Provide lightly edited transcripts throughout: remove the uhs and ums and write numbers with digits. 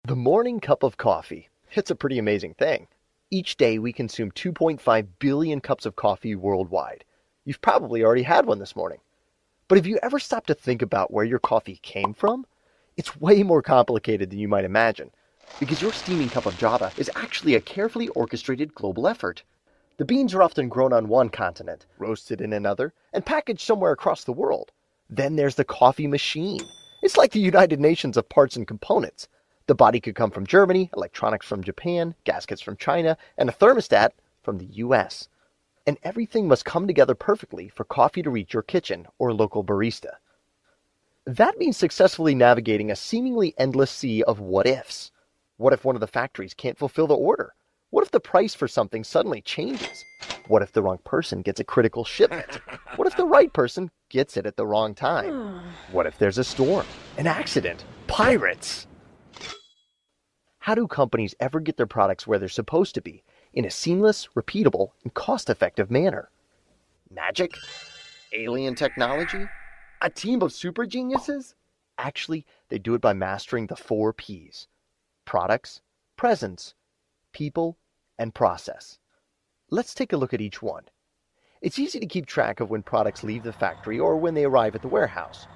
The morning cup of coffee. It's a pretty amazing thing. Each day we consume 2.5 billion cups of coffee worldwide. You've probably already had one this morning. But have you ever stopped to think about where your coffee came from? It's way more complicated than you might imagine, because your steaming cup of java is actually a carefully orchestrated global effort. The beans are often grown on one continent, roasted in another, and packaged somewhere across the world. Then there's the coffee machine. It's like the United Nations of parts and components. The body could come from Germany, electronics from Japan, gaskets from China, and a thermostat from the US. And everything must come together perfectly for coffee to reach your kitchen or local barista. That means successfully navigating a seemingly endless sea of what-ifs. What if one of the factories can't fulfill the order? What if the price for something suddenly changes? What if the wrong person gets a critical shipment? What if the right person gets it at the wrong time? What if there's a storm, an accident, pirates? How do companies ever get their products where they're supposed to be in a seamless, repeatable, and cost-effective manner? Magic? Alien technology? A team of super geniuses? Actually, they do it by mastering the 4 Ps: products, presence, people, and process. Let's take a look at each one. It's easy to keep track of when products leave the factory or when they arrive at the warehouse.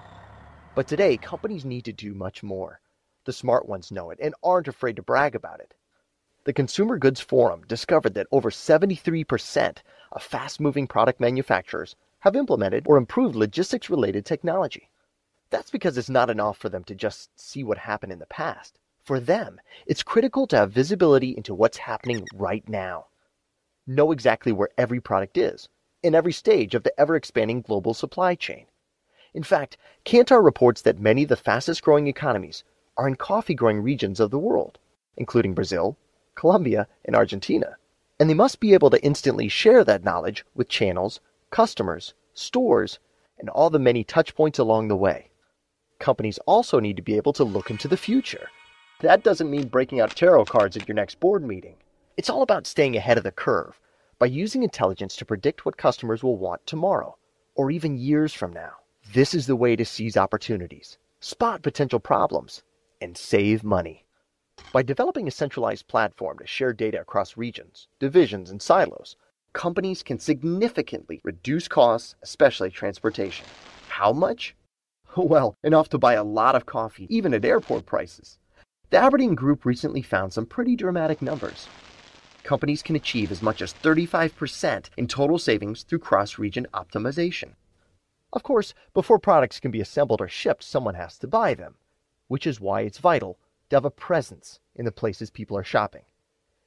But today, companies need to do much more. The smart ones know it and aren't afraid to brag about it. The Consumer Goods Forum discovered that over 73% of fast-moving product manufacturers have implemented or improved logistics-related technology. That's because it's not enough for them to just see what happened in the past. For them, it's critical to have visibility into what's happening right now. Know exactly where every product is, in every stage of the ever-expanding global supply chain. In fact, Kantar reports that many of the fastest-growing economies are in coffee-growing regions of the world, including Brazil, Colombia, and Argentina. And they must be able to instantly share that knowledge with channels, customers, stores, and all the many touch points along the way. Companies also need to be able to look into the future. That doesn't mean breaking out tarot cards at your next board meeting. It's all about staying ahead of the curve by using intelligence to predict what customers will want tomorrow, or even years from now. This is the way to seize opportunities, spot potential problems, and save money. By developing a centralized platform to share data across regions, divisions, and silos, companies can significantly reduce costs, especially transportation. How much? Well, enough to buy a lot of coffee, even at airport prices. The Aberdeen Group recently found some pretty dramatic numbers. Companies can achieve as much as 35% in total savings through cross-region optimization. Of course, before products can be assembled or shipped, someone has to buy them, which is why it's vital to have a presence in the places people are shopping.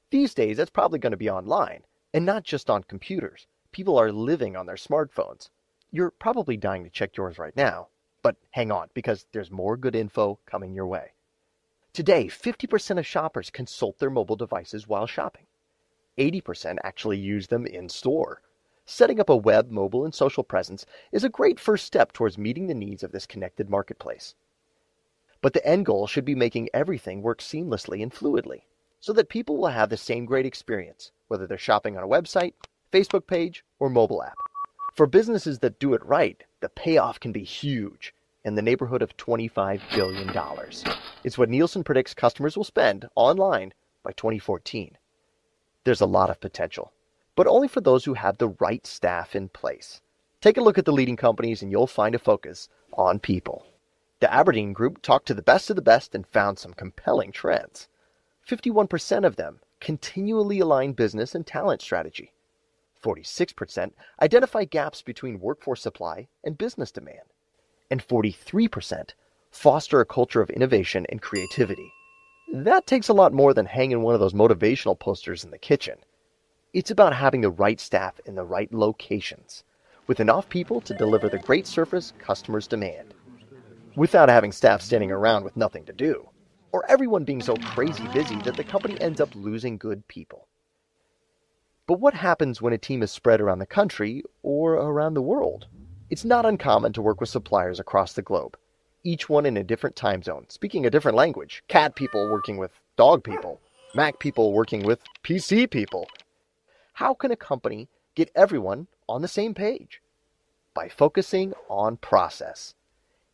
These days, that's probably going to be online, and not just on computers. People are living on their smartphones. You're probably dying to check yours right now, but hang on, because there's more good info coming your way. Today, 50% of shoppers consult their mobile devices while shopping. 80% actually use them in store. Setting up a web, mobile, and social presence is a great first step towards meeting the needs of this connected marketplace. But the end goal should be making everything work seamlessly and fluidly, so that people will have the same great experience, whether they're shopping on a website, Facebook page, or mobile app. For businesses that do it right, the payoff can be huge, in the neighborhood of $25 billion. It's what Nielsen predicts customers will spend online by 2014. There's a lot of potential, but only for those who have the right staff in place. Take a look at the leading companies and you'll find a focus on people. The Aberdeen Group talked to the best of the best and found some compelling trends. 51% of them continually align business and talent strategy. 46% identify gaps between workforce supply and business demand. And 43% foster a culture of innovation and creativity. That takes a lot more than hanging one of those motivational posters in the kitchen. It's about having the right staff in the right locations, with enough people to deliver the great service customers demand, without having staff standing around with nothing to do, or everyone being so crazy busy that the company ends up losing good people. But what happens when a team is spread around the country or around the world? It's not uncommon to work with suppliers across the globe, each one in a different time zone, speaking a different language. Cat people working with dog people, Mac people working with PC people. How can a company get everyone on the same page? By focusing on process.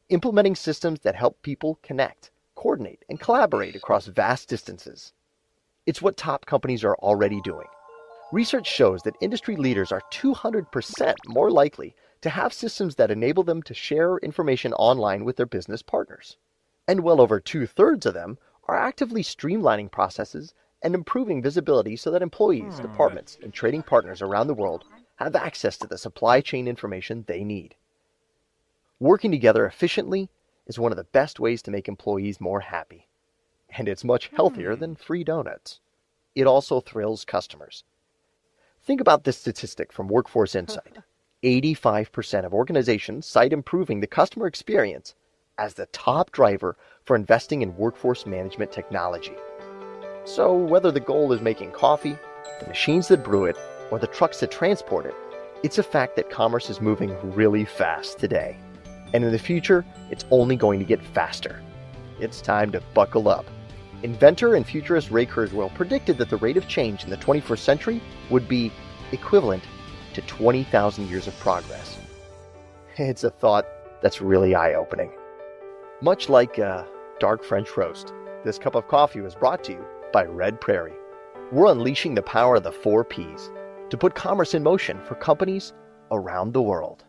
Implementing systems that help people connect, coordinate and collaborate across vast distances. It's what top companies are already doing. Research shows that industry leaders are 200% more likely to have systems that enable them to share information online with their business partners. And well over 2/3 of them are actively streamlining processes and improving visibility so that employees, departments, and trading partners around the world have access to the supply chain information they need. Working together efficiently is one of the best ways to make employees more happy. And it's much healthier than free donuts. It also thrills customers. Think about this statistic from Workforce Insight. 85% of organizations cite improving the customer experience as the top driver for investing in workforce management technology. So whether the goal is making coffee, the machines that brew it, or the trucks that transport it, it's a fact that commerce is moving really fast today. And in the future, it's only going to get faster. It's time to buckle up. Inventor and futurist Ray Kurzweil predicted that the rate of change in the 21st century would be equivalent to 20,000 years of progress. It's a thought that's really eye-opening. Much like a dark French roast, this cup of coffee was brought to you by RedPrairie. We're unleashing the power of the 4 Ps to put commerce in motion for companies around the world.